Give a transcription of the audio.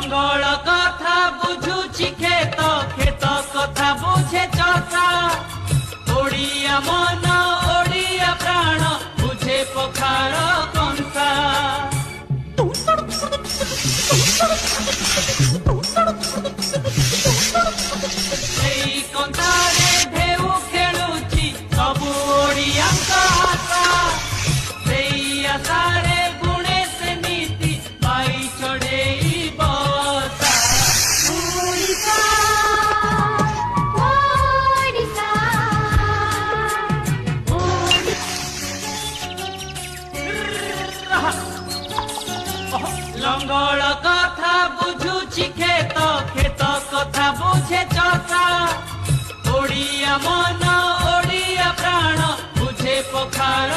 लंगड़ कथा बुझुछि खेत खेत कथा बुझे चर्चा ओडिया मन ओडिया प्राण बुझे पखार कंसा सेई कंसारे ढेउ खेलुछि सबु ओडियांक आशा सेई आशारे गुणे से नीति पाई चढ़ेई बसा ओडिशा ओडिशा लंगड़ कथा बुझुछि खेत खेत कथा बुझे चर्चा ओडिया मन ओडिया प्राण बुझे पखार